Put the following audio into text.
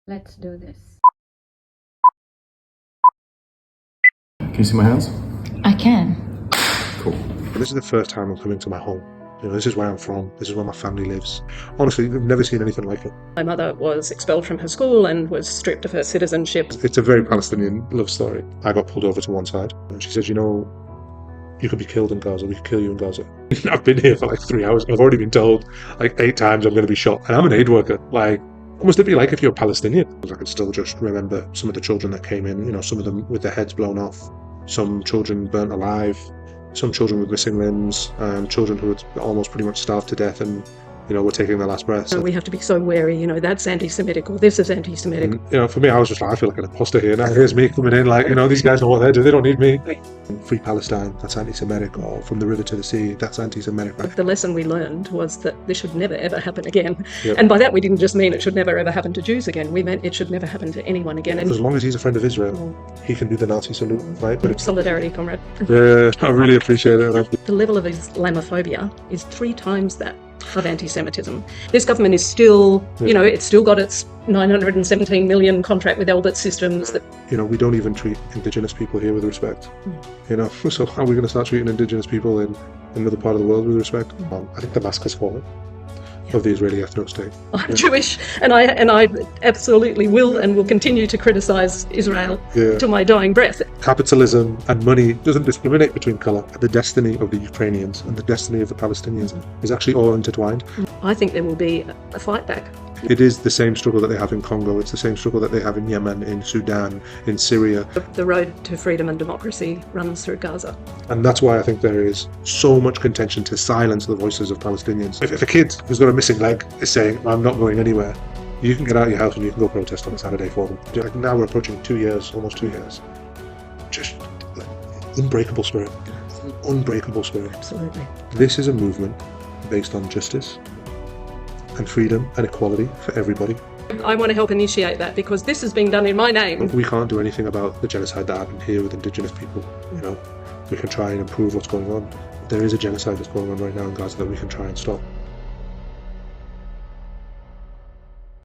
Let's do this. Can you see my hands? I can. Cool. This is the first time I'm coming to my home. You know, this is where I'm from. This is where my family lives. Honestly, I've never seen anything like it. My mother was expelled from her school and was stripped of her citizenship. It's a very Palestinian love story. I got pulled over to one side and she said, you know, you could be killed in Gaza. We could kill you in Gaza. I've been here for like 3 hours. I've already been told like 8 times I'm going to be shot. And I'm an aid worker. Like, what must it be like if you're Palestinian? I can still just remember some of the children that came in, you know, some of them with their heads blown off, some children burnt alive, some children with missing limbs, children who had almost pretty much starved to death and, you know, were taking their last breaths. So we have to be so wary, you know, that's anti-Semitic or this is anti-Semitic. And, you know, for me, I was just like, I feel like an imposter here. Now here's me coming in like, you know, these guys know what they do. They don't need me. Free Palestine, that's anti-Semitic. Or from the river to the sea, that's anti-Semitic. The lesson we learned was that this should never ever happen again. Yep. And by that we didn't just mean it should never ever happen to Jews again. We meant it should never happen to anyone again. And As long as he's a friend of Israel, he can do the Nazi salute, right? But solidarity, comrade. yeah, I really appreciate it. The level of Islamophobia is 3 times that of anti-Semitism. This government is still, you know, it's still got its 917 million contract with Elbit Systems. That, you know, we don't even treat Indigenous people here with respect. You know, so how are we going to start treating Indigenous people in another part of the world with respect? I think Damascus call it of the Israeli ethno state. I'm Jewish, and I absolutely will and will continue to criticise Israel till my dying breath. Capitalism and money doesn't discriminate between colour. The destiny of the Ukrainians and the destiny of the Palestinians is actually all intertwined. I think there will be a fight back. It is the same struggle that they have in Congo. It's the same struggle that they have in Yemen, in Sudan, in Syria. The road to freedom and democracy runs through Gaza. And that's why I think there is so much contention to silence the voices of Palestinians. If a kid who's got a missing leg is saying, I'm not going anywhere, you can get out of your house and you can go protest on a Saturday for them. Like now we're approaching 2 years, almost 2 years. Just like, unbreakable spirit. Unbreakable spirit. Absolutely. This is a movement based on justice and freedom and equality for everybody. I want to help initiate that because this is being done in my name. We can't do anything about the genocide that happened here with Indigenous people. You know, we can try and improve what's going on. There is a genocide that's going on right now in Gaza that we can try and stop.